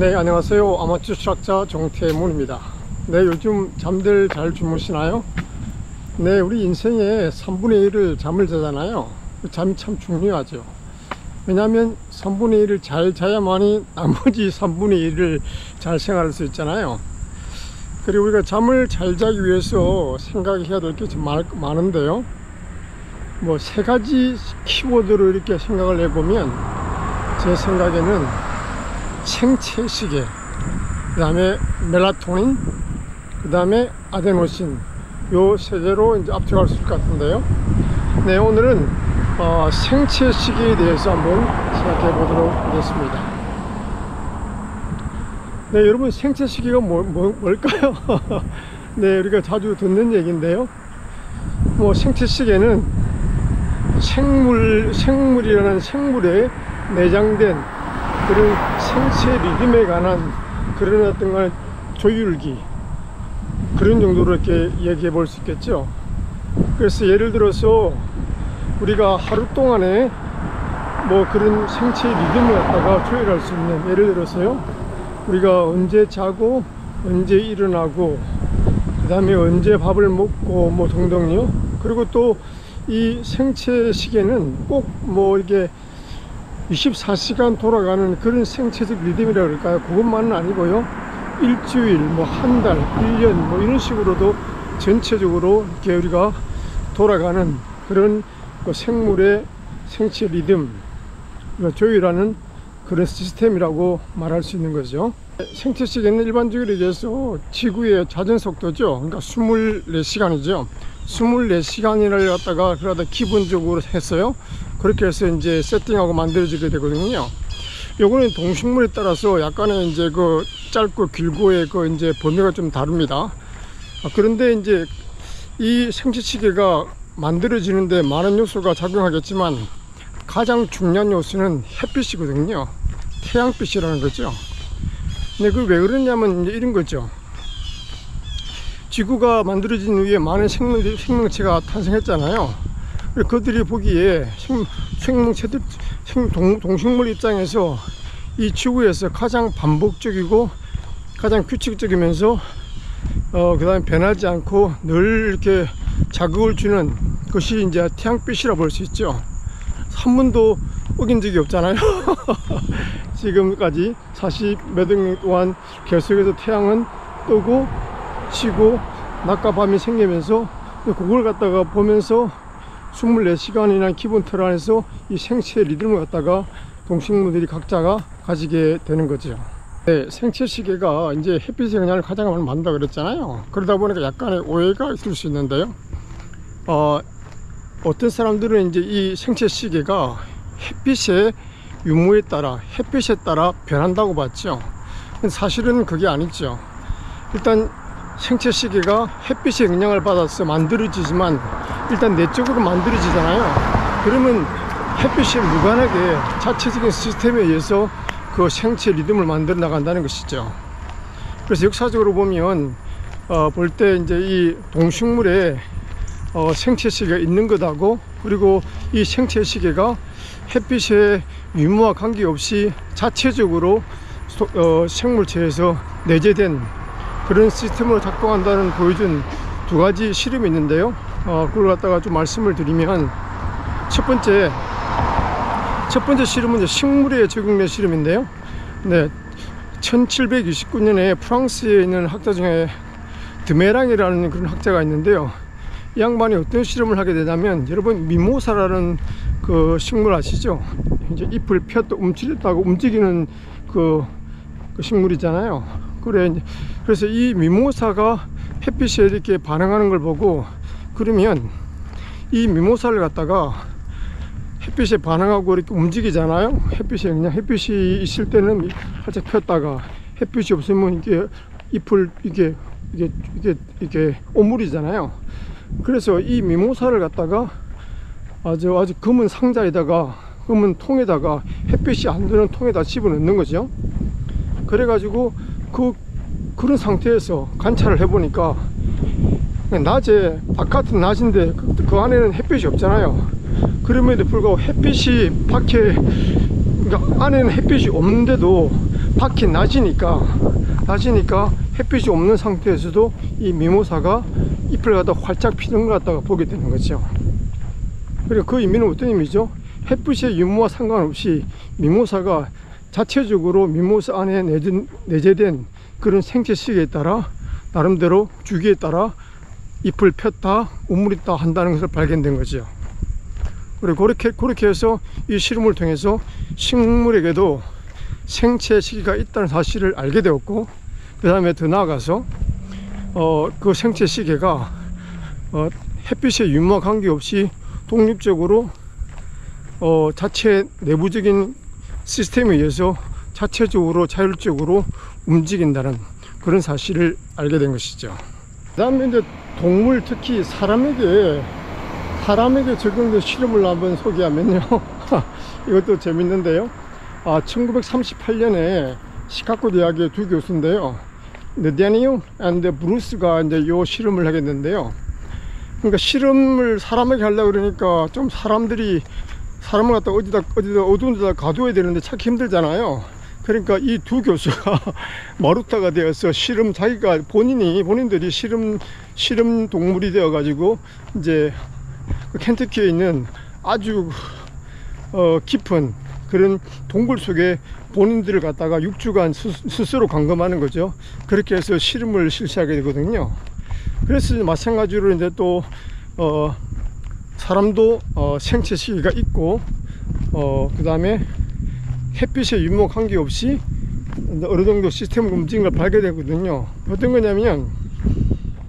네, 안녕하세요. 아마추어 추락자 정태문입니다. 네, 요즘 잠들 잘 주무시나요? 네, 우리 인생의 3분의 1을 잠을 자잖아요. 잠이 참 중요하죠. 왜냐하면 3분의 1을 잘 자야만이 나머지 3분의 1을 잘 생활할 수 있잖아요. 그리고 우리가 잠을 잘 자기 위해서 생각해야 될 게 좀 많은데요. 뭐 세 가지 키워드로 이렇게 생각을 해보면 제 생각에는 생체시계, 그 다음에 멜라토닌, 그 다음에 아데노신, 요 세 개로 이제 앞서갈 수 있을 것 같은데요. 네, 오늘은 생체시계에 대해서 한번 생각해 보도록 하겠습니다. 네, 여러분, 생체시계가 뭘까요? 네, 우리가 자주 듣는 얘기인데요. 뭐 생체시계는 생물이라는 생물에 내장된 그런 생체 리듬에 관한 그런 어떤 걸 조율기, 그런 정도로 이렇게 얘기해 볼 수 있겠죠. 그래서 예를 들어서 우리가 하루 동안에 뭐 그런 생체 리듬을 갖다가 조율할 수 있는, 예를 들어서요, 우리가 언제 자고 언제 일어나고 그 다음에 언제 밥을 먹고 뭐 등등요. 그리고 또 이 생체 시계는 꼭 뭐 이게 24시간 돌아가는 그런 생체적 리듬이라 그럴까요? 그것만은 아니고요, 일주일, 뭐 한 달, 1년 뭐 이런 식으로도 전체적으로 이렇게 우리가 돌아가는 그런 생물의 생체 리듬 조율하는 그런 시스템이라고 말할 수 있는 거죠. 생체 시계는 일반적으로 얘기해서 지구의 자전 속도죠. 그러니까 24시간이죠. 24시간을 갖다가 그러다 기본적으로 했어요. 그렇게 해서 이제 세팅하고 만들어지게 되거든요. 요거는 동식물에 따라서 약간의 이제 그 짧고 길고의 그 이제 범위가 좀 다릅니다. 그런데 이제 이 생체 시계가 만들어지는데 많은 요소가 작용하겠지만 가장 중요한 요소는 햇빛이거든요. 태양빛이라는 거죠. 근데 그 왜 그러냐면 이제 이런 거죠. 지구가 만들어진 후에 많은 생명체가 탄생했잖아요. 그들이 보기에 생명체들, 동식물 입장에서 이 지구에서 가장 반복적이고 가장 규칙적이면서 그 다음에 변하지 않고 늘 이렇게 자극을 주는 것이 이제 태양빛이라 볼 수 있죠. 한 번도 어긴 적이 없잖아요. 지금까지 40몇 억 년 동안 계속해서 태양은 뜨고 지고 낮과 밤이 생기면서 그걸 갖다가 보면서 24시간이나 기본 틀 안에서 이 생체 리듬을 갖다가 동식물들이 각자가 가지게 되는 거죠. 네, 생체 시계가 이제 햇빛의 영향을 가장 많이 받는다 그랬잖아요. 그러다 보니까 약간의 오해가 있을 수 있는데요. 어떤 사람들은 이제 이 생체 시계가 햇빛의 유무에 따라, 햇빛에 따라 변한다고 봤죠. 사실은 그게 아니죠. 일단 생체 시계가 햇빛의 영향을 받아서 만들어지지만 일단 내적으로 만들어지잖아요. 그러면 햇빛에 무관하게 자체적인 시스템에 의해서 그 생체 리듬을 만들어 나간다는 것이죠. 그래서 역사적으로 보면 볼 때 이제 이 동식물에 생체 시계가 있는 것하고, 그리고 이 생체 시계가 햇빛의 유무와 관계없이 자체적으로 생물체에서 내재된 그런 시스템으로 작동한다는 보여준 두 가지 실험이 있는데요. 그걸 갖다가 좀 말씀을 드리면, 첫 번째 실험은 이제 식물에 적용된 실험인데요. 네, 1729년에 프랑스에 있는 학자 중에 드메랑이라는 그런 학자가 있는데요. 이 양반이 어떤 실험을 하게 되냐면, 여러분 미모사라는 그 식물 아시죠? 이제 잎을 폈다 움찔렸다고 움직이는 그 식물이잖아요. 그래서 이 미모사가 햇빛에 이렇게 반응하는 걸 보고, 그러면 이 미모사를 갖다가 햇빛에 반응하고 이렇게 움직이잖아요. 햇빛이 있을 때는 살짝 폈다가 햇빛이 없으면 이게 잎을 이게 오므리잖아요. 그래서 이 미모사를 갖다가 아주 검은 상자에다가, 검은 통에다가, 햇빛이 안 드는 통에다 집어넣는 거죠. 그래가지고 그런 상태에서 관찰을 해보니까 낮에, 바깥은 낮인데 그 안에는 햇빛이 없잖아요. 그럼에도 불구하고 햇빛이 밖에, 그러니까 안에는 햇빛이 없는데도 밖이 낮이니까 햇빛이 없는 상태에서도 이 미모사가 잎을 갖다 활짝 피는 걸 갖다가 보게 되는 거죠. 그리고 그 의미는 어떤 의미죠? 햇빛의 유무와 상관없이 미모사가 자체적으로 미모사 안에 내재된 그런 생체 시기에 따라 나름대로 주기에 따라 잎을 폈다 우물있다 한다는 것을 발견된 거죠. 그리고 그렇게 해서 이 실험을 통해서 식물에게도 생체 시기가 있다는 사실을 알게 되었고, 그 다음에 더 나아가서 그 생체 시기가 햇빛의 유무와 관계없이 독립적으로 자체 내부적인 시스템에 의해서 자체적으로 자율적으로 움직인다는 그런 사실을 알게 된 것이죠. 그 다음에 이제 동물, 특히 사람에게 적용된 실험을 한번 소개하면요. 이것도 재밌는데요. 1938년에 시카고 대학의 두 교수인데요. 느데니움 앤 브루스가 이제 요 실험을 하겠는데요. 그러니까 실험을 사람에게 하려고 그러니까 좀 사람을 갖다 어디다 어두운 데다 가둬야 되는데 찾기 힘들잖아요. 그러니까 이 두 교수가 마루타가 되어서 본인들이 실험 동물이 되어 가지고 이제 켄터키에 있는 아주 깊은 그런 동굴 속에 본인들을 갖다가 6주간 스스로 감금하는 거죠. 그렇게 해서 실험을 실시하게 되거든요. 그래서 마찬가지로 이제 또 사람도 생체 시기가 있고 그 다음에 햇빛의 유무와 관계없이 어느 정도 시스템을 움직이는 걸 발견되거든요. 어떤 거냐면,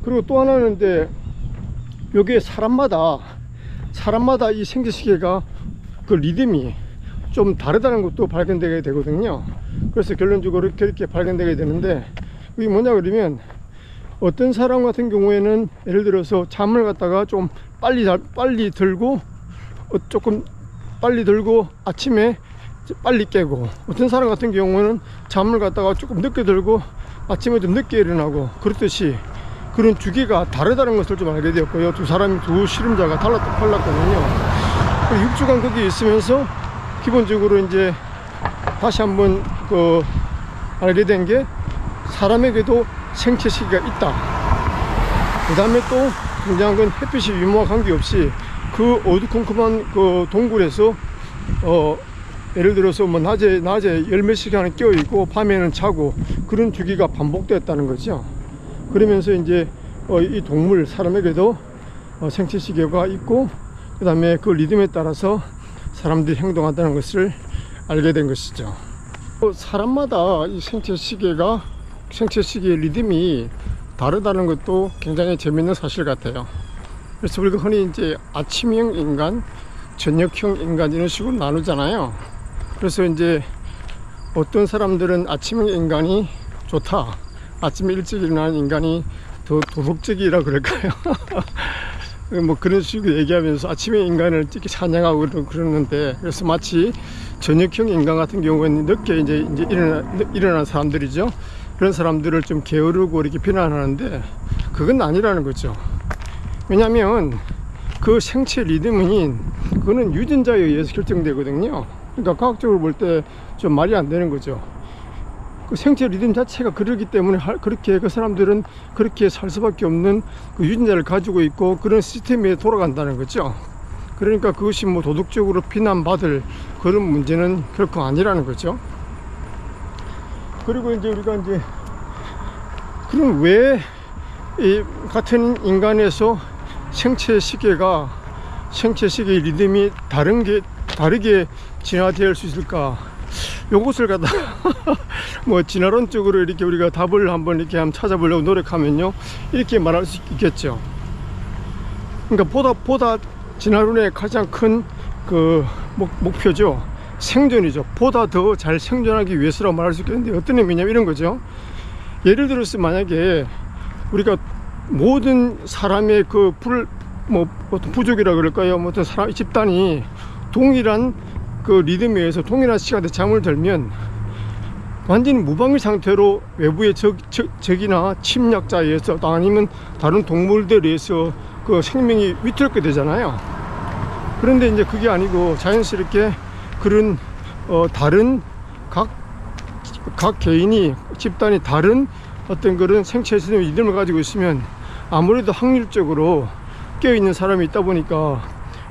그리고 또 하나는 이제 여기에 사람마다 이 생체 시기가 그 리듬이 좀 다르다는 것도 발견되게 되거든요. 그래서 결론적으로 그렇게 발견되게 되는데, 이게 뭐냐 그러면 어떤 사람 같은 경우에는 예를 들어서 잠을 갖다가 좀 빨리 들고 조금 빨리 들고 아침에 빨리 깨고, 어떤 사람 같은 경우는 잠을 갖다가 조금 늦게 들고 아침에 좀 늦게 일어나고, 그렇듯이 그런 주기가 다르다는 것을 좀 알게 되었고요. 두 실험자가 달랐거든요. 6주간 거기 있으면서 기본적으로 이제 다시 한번 알게 된 게 사람에게도 생체 시기가 있다. 그 다음에 또 굉장한 건 햇빛이 유무와 관계없이 그 어두컴컴한 그 동굴에서 예를 들어서 뭐 낮에 열몇 시간을 깨어 있고 밤에는 자고, 그런 주기가 반복되었다는 거죠. 그러면서 이제 이 동물 사람에게도 생체 시계가 있고, 그 다음에 그 리듬에 따라서 사람들이 행동한다는 것을 알게 된 것이죠. 사람마다 이 생체 시계의 리듬이 다르다는 것도 굉장히 재밌는 사실 같아요. 그래서 우리가 흔히 이제 아침형 인간, 저녁형 인간 이런 식으로 나누잖아요. 그래서 이제 어떤 사람들은 아침형 인간이 좋다, 아침에 일찍 일어나는 인간이 더 도덕적이라 그럴까요? 뭐 그런 식으로 얘기하면서 아침에 인간을 특히 찬양하고 그러는데, 그래서 마치 저녁형 인간 같은 경우에는 늦게 이제 일어난 사람들이죠. 그런 사람들을 좀 게으르고 이렇게 비난하는데, 그건 아니라는 거죠. 왜냐하면 그 생체 리듬은 그거는 유전자에 의해서 결정되거든요. 그러니까 과학적으로 볼 때 좀 말이 안 되는 거죠. 그 생체 리듬 자체가 그러기 때문에 그렇게 그 사람들은 그렇게 살 수밖에 없는 그 유전자를 가지고 있고 그런 시스템에 돌아간다는 거죠. 그러니까 그것이 뭐 도덕적으로 비난받을 그런 문제는 결코 아니라는 거죠. 그리고 이제 우리가 이제 그럼 왜 이 같은 인간에서 생체 시계의 리듬이 다르게 진화될 수 있을까? 요것을 갖다 뭐 진화론적으로 이렇게 우리가 답을 한번 찾아보려고 노력하면요, 이렇게 말할 수 있겠죠. 그러니까 보다 진화론의 가장 큰 그 목표죠. 생존이죠. 보다 더 잘 생존하기 위해서라고 말할 수 있겠는데, 어떤 의미냐면 이런 거죠. 예를 들어서 만약에 우리가 모든 사람의 어떤 부족이라 그럴까요? 어떤 사람 집단이 동일한 그 리듬에 의해서 동일한 시간대 잠을 들면 완전히 무방비 상태로 외부의 적이나 침략자에 의해서, 아니면 다른 동물들에 의해서 그 생명이 위태롭게 되잖아요. 그런데 이제 그게 아니고 자연스럽게 그런 다른 각 각 개인이 집단이 다른 어떤 그런 생체 시스템 리듬을 가지고 있으면 아무래도 확률적으로 깨어있는 사람이 있다 보니까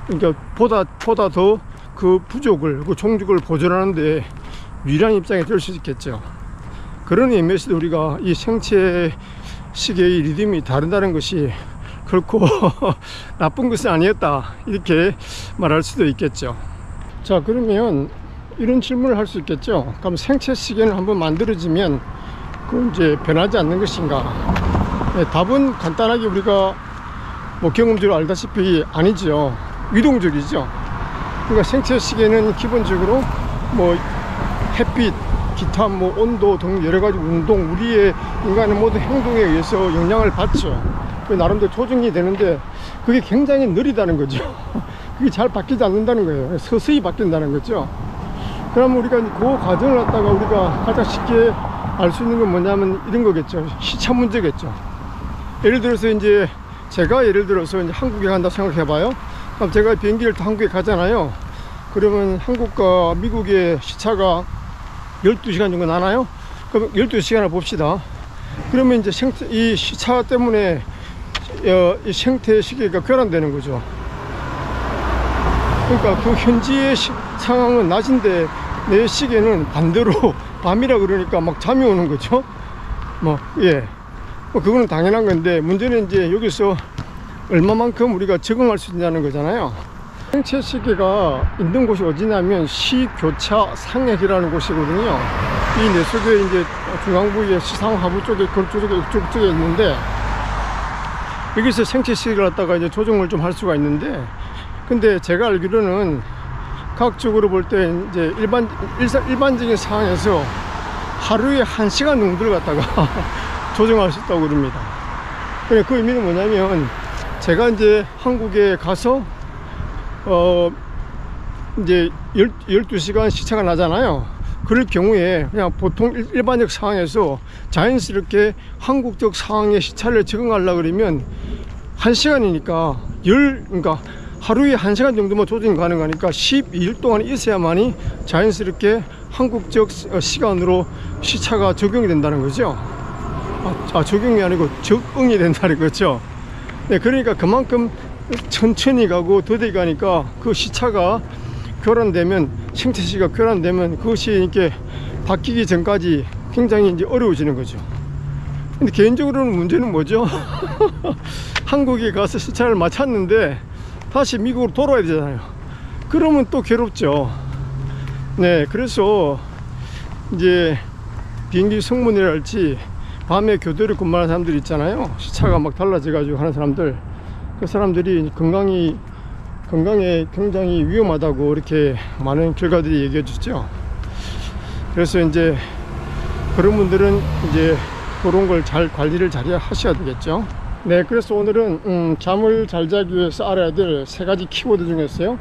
그러니까 보다 더 그 부족을 그 종족을 보존하는데 유리한 입장이 될 수 있겠죠. 그런 의미에서도 우리가 이 생체 시계의 리듬이 다르다는 것이 결코 나쁜 것은 아니었다 이렇게 말할 수도 있겠죠. 자, 그러면 이런 질문을 할 수 있겠죠. 그럼 생체 시계는 한번 만들어지면 그 이제 변하지 않는 것인가? 네, 답은 간단하게 우리가 뭐 경험적으로 알다시피 아니죠. 유동적이죠. 그러니까 생체 시계는 기본적으로 뭐 햇빛, 기타 뭐 온도 등 여러 가지 운동, 우리의 인간의 모든 행동에 의해서 영향을 받죠. 나름대로 조정이 되는데 그게 굉장히 느리다는 거죠. 그게 잘 바뀌지 않는다는 거예요. 서서히 바뀐다는 거죠. 그럼 우리가 그 과정을 갖다가 우리가 가장 쉽게 알 수 있는 건 뭐냐면 이런 거겠죠. 시차 문제겠죠. 예를 들어서 이제 제가 이제 한국에 간다 생각해 봐요. 그럼 제가 비행기를 타고 한국에 가잖아요. 그러면 한국과 미국의 시차가 12시간 정도 나나요? 그럼 12시간을 봅시다. 그러면 이제 이 시차 때문에 이 생태 시계가 교란되는 거죠. 그러니까 그 현지의 상황은 낮인데 내 시계는 반대로 밤이라 그러니까 막 잠이 오는 거죠. 뭐 그거는 당연한 건데 문제는 이제 여기서 얼마만큼 우리가 적응할 수 있냐는 거잖아요. 생체 시계가 있는 곳이 어디냐면 시교차 상액이라는 곳이거든요. 이 뇌속에 이제 중앙부의 시상하부 쪽에 그쪽에 있는데 여기서 생체 시계를 갖다가 이제 조정을 좀 할 수가 있는데, 근데 제가 알기로는 과학적으로 볼 때 이제 일반적인 상황에서 하루에 1시간 정도를 갖다가 조정할 수 있다고 그럽니다. 그 의미는 뭐냐면 제가 이제 한국에 가서 이제 12시간 시차가 나잖아요. 그럴 경우에 그냥 보통 일반적 상황에서 자연스럽게 한국적 상황의 시차를 적응하려고 그러면 1시간이니까 그러니까 하루에 1시간 정도만 조정이 가능하니까 12일 동안 있어야만이 자연스럽게 한국적 시간으로 시차가 적용이 된다는 거죠. 적용이 아니고 적응이 된다는 거죠. 네, 그러니까 그만큼 천천히 가고 더디 가니까 그 시차가 교란되면, 생체 시가 교란되면 그것이 이렇게 바뀌기 전까지 굉장히 이제 어려워지는 거죠. 근데 개인적으로는 문제는 뭐죠? 한국에 가서 시차를 맞췄는데 다시 미국으로 돌아와야 되잖아요. 그러면 또 괴롭죠. 네, 그래서 이제 비행기 승무원이랄지 밤에 교대로 근무하는 사람들 있잖아요. 시차가 막 달라져 가지고 하는 사람들, 그 사람들이 건강에 굉장히 위험하다고 이렇게 많은 결과들이 얘기해 주죠. 그래서 이제 그런 분들은 이제 그런 걸 잘 관리를 잘 하셔야 되겠죠. 네, 그래서 오늘은 잠을 잘 자기 위해서 알아야 될 3가지 키워드 중에서요,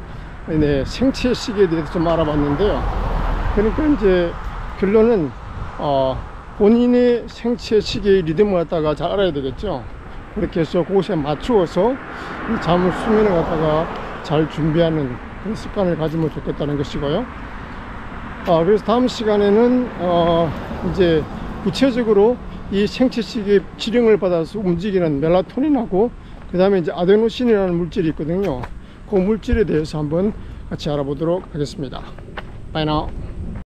네, 생체 시계에 대해서 좀 알아봤는데요. 그러니까 이제 결론은 본인의 생체 시계의 리듬을 갖다가 잘 알아야 되겠죠. 그렇게 해서 그것에 맞추어서 이 수면을 갖다가 잘 준비하는 그런 습관을 가지면 좋겠다는 것이고요. 그래서 다음 시간에는 이제 구체적으로 이 생체 시계의 지령을 받아서 움직이는 멜라토닌하고 그 다음에 이제 아데노신이라는 물질이 있거든요. 그 물질에 대해서 한번 같이 알아보도록 하겠습니다. Bye now.